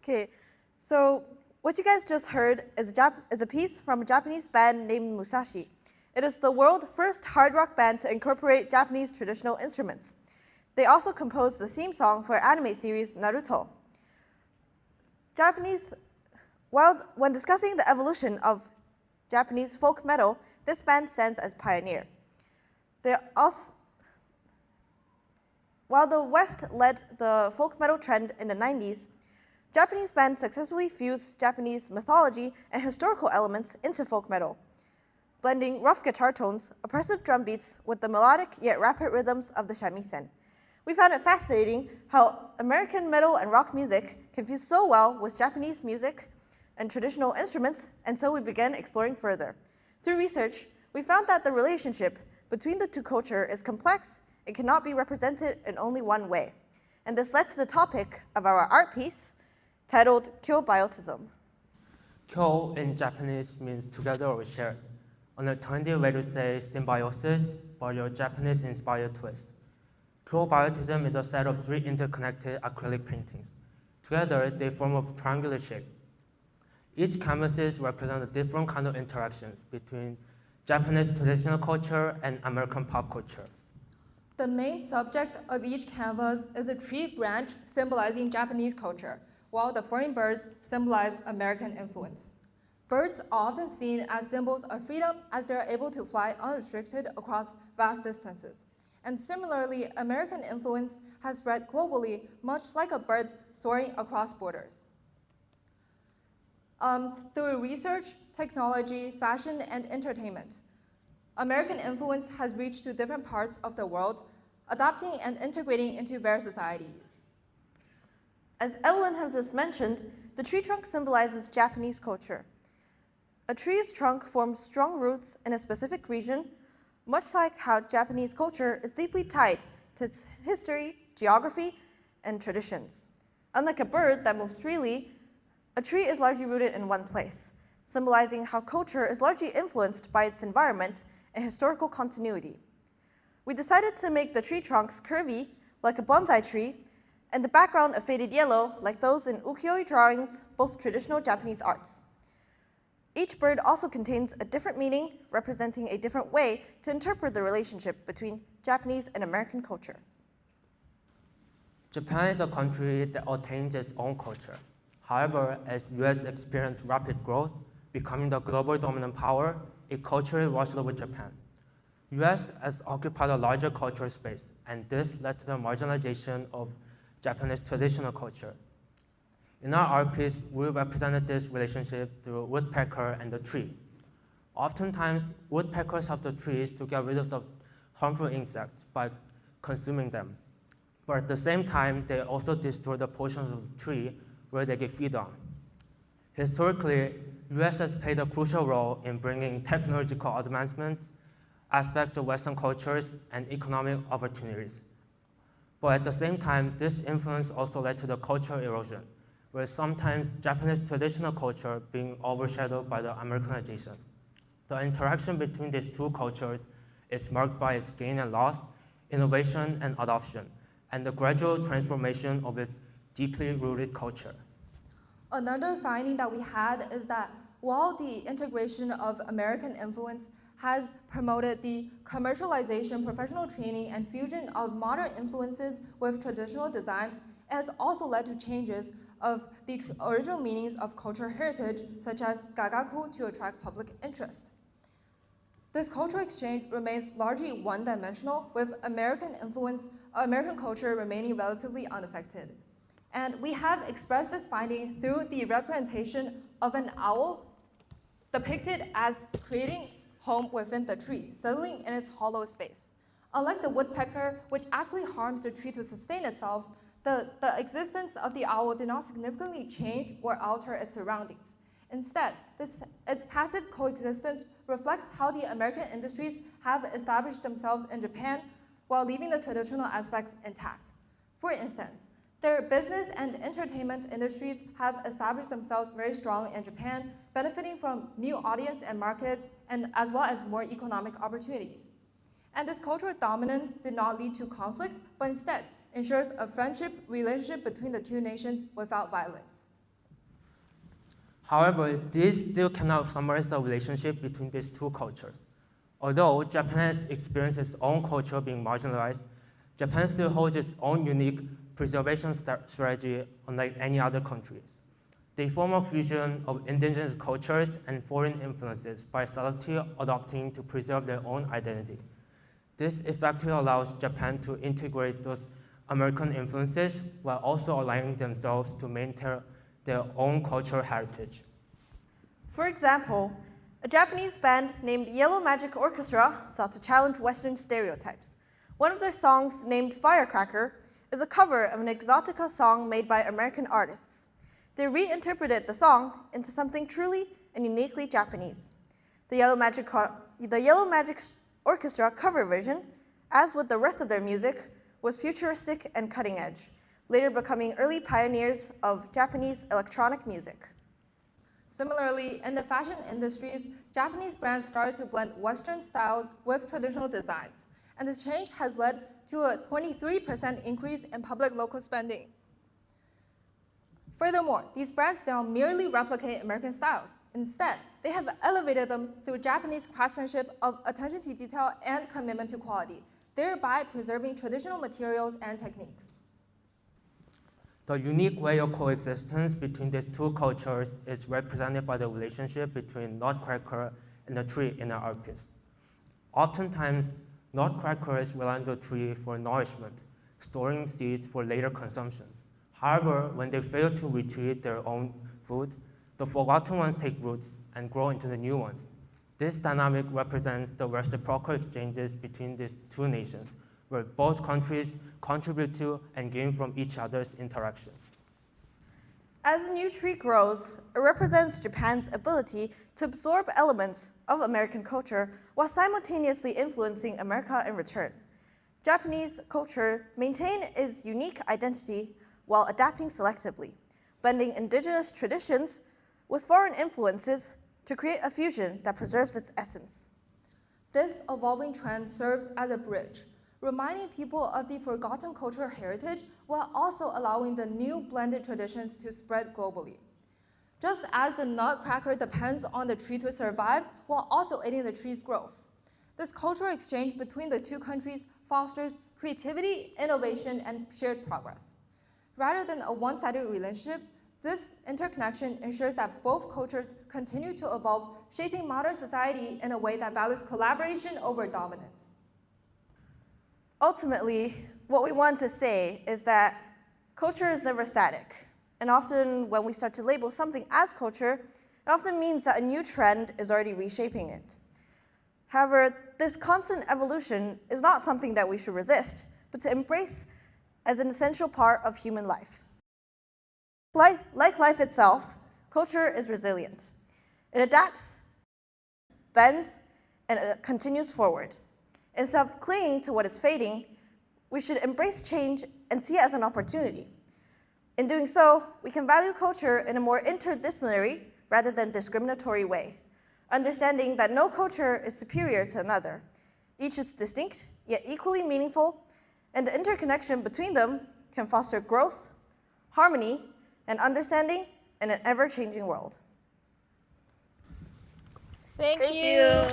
Okay, so what you guys just heard is a piece from a Japanese band named Musashi. It is the world's first hard rock band to incorporate Japanese traditional instruments. They also composed the theme song for anime series Naruto. When discussing the evolution of Japanese folk metal, this band stands as pioneer. While the West led the folk metal trend in the 90s, Japanese bands successfully fused Japanese mythology and historical elements into folk metal, blending rough guitar tones, oppressive drum beats with the melodic yet rapid rhythms of the shamisen. We found it fascinating how American metal and rock music can fuse so well with Japanese music and traditional instruments, and so we began exploring further. Through research, we found that the relationship between the two cultures is complex and cannot be represented in only one way. And this led to the topic of our art piece, titled Kyo-Biotism. Kyo in Japanese means together or shared. An alternative way to say symbiosis, but your Japanese-inspired twist. Kyo-Biotism is a set of 3 interconnected acrylic paintings. Together, they form a triangular shape. Each canvases represent a different kind of interactions between Japanese traditional culture and American pop culture. The main subject of each canvas is a tree branch symbolizing Japanese culture, while the foreign birds symbolize American influence. Birds are often seen as symbols of freedom as they are able to fly unrestricted across vast distances. And similarly, American influence has spread globally, much like a bird soaring across borders. Through research, technology, fashion, and entertainment, American influence has reached to different parts of the world, adapting and integrating into various societies. As Evelyn has just mentioned, the tree trunk symbolizes Japanese culture. A tree's trunk forms strong roots in a specific region, much like how Japanese culture is deeply tied to its history, geography, and traditions. Unlike a bird that moves freely, a tree is largely rooted in one place, symbolizing how culture is largely influenced by its environment and historical continuity. We decided to make the tree trunks curvy, like a bonsai tree, and the background a faded yellow, like those in ukiyo-e drawings, both traditional Japanese arts. Each bird also contains a different meaning, representing a different way to interpret the relationship between Japanese and American culture. Japan is a country that attains its own culture. However, as US experienced rapid growth, becoming the global dominant power, it culturally washed with Japan. US has occupied a larger cultural space, and this led to the marginalization of Japanese traditional culture. In our art piece, we represented this relationship through woodpecker and the tree. Oftentimes, woodpeckers help the trees to get rid of the harmful insects by consuming them. But at the same time, they also destroy the portions of the tree where they get feed on. Historically, US has played a crucial role in bringing technological advancements, aspects of Western cultures, and economic opportunities. But at the same time, this influence also led to the cultural erosion, where sometimes Japanese traditional culture being overshadowed by the Americanization. The interaction between these two cultures is marked by its gain and loss, innovation and adoption, and the gradual transformation of its deeply rooted culture. Another finding that we had is that while the integration of American influence has promoted the commercialization, professional training, and fusion of modern influences with traditional designs, it has also led to changes of the original meanings of cultural heritage, such as gagaku, to attract public interest. This cultural exchange remains largely one-dimensional, with American culture remaining relatively unaffected. And we have expressed this finding through the representation of an owl depicted as creating home within the tree, settling in its hollow space. Unlike the woodpecker, which actually harms the tree to sustain itself, the existence of the owl did not significantly change or alter its surroundings. Instead, its passive coexistence reflects how the American industries have established themselves in Japan while leaving the traditional aspects intact. For instance, their business and entertainment industries have established themselves very strong in Japan, benefiting from new audience and markets, and as well as more economic opportunities. And this cultural dominance did not lead to conflict, but instead ensures a friendship relationship between the two nations without violence. However, this still cannot summarize the relationship between these two cultures. Although Japan has experienced its own culture being marginalized, Japan still holds its own unique preservation strategy unlike any other countries. They form a fusion of indigenous cultures and foreign influences by subtly adopting to preserve their own identity. This effectively allows Japan to integrate those American influences while also aligning themselves to maintain their own cultural heritage. For example, a Japanese band named Yellow Magic Orchestra sought to challenge Western stereotypes. One of their songs, named Firecracker, is a cover of an exotica song made by American artists. They reinterpreted the song into something truly and uniquely Japanese. The Yellow Magic Orchestra cover version, as with the rest of their music, was futuristic and cutting edge, later becoming early pioneers of Japanese electronic music. Similarly, in the fashion industries, Japanese brands started to blend Western styles with traditional designs, and this change has led to a 23% increase in public local spending. Furthermore, these brands don't merely replicate American styles. Instead, they have elevated them through Japanese craftsmanship of attention to detail and commitment to quality, thereby preserving traditional materials and techniques. The unique way of coexistence between these two cultures is represented by the relationship between nutcracker and the tree in an art piece. Oftentimes, nutcrackers rely on the tree for nourishment, storing seeds for later consumptions. However, when they fail to retrieve their own food, the forgotten ones take roots and grow into the new ones. This dynamic represents the reciprocal exchanges between these two nations, where both countries contribute to and gain from each other's interaction. As a new tree grows, it represents Japan's ability to absorb elements of American culture while simultaneously influencing America in return. Japanese culture maintains its unique identity while adapting selectively, blending indigenous traditions with foreign influences to create a fusion that preserves its essence. This evolving trend serves as a bridge, reminding people of the forgotten cultural heritage while also allowing the new blended traditions to spread globally. Just as the nutcracker depends on the tree to survive while also aiding the tree's growth, this cultural exchange between the two countries fosters creativity, innovation, and shared progress. Rather than a one-sided relationship, this interconnection ensures that both cultures continue to evolve, shaping modern society in a way that values collaboration over dominance. Ultimately, what we want to say is that culture is never static. And often when we start to label something as culture, it often means that a new trend is already reshaping it. However, this constant evolution is not something that we should resist, but to embrace as an essential part of human life. Like life itself, culture is resilient. It adapts, bends, and it continues forward. Instead of clinging to what is fading, we should embrace change and see it as an opportunity. In doing so, we can value culture in a more interdisciplinary rather than discriminatory way, understanding that no culture is superior to another. Each is distinct, yet equally meaningful, and the interconnection between them can foster growth, harmony, and understanding in an ever-changing world. Thank you.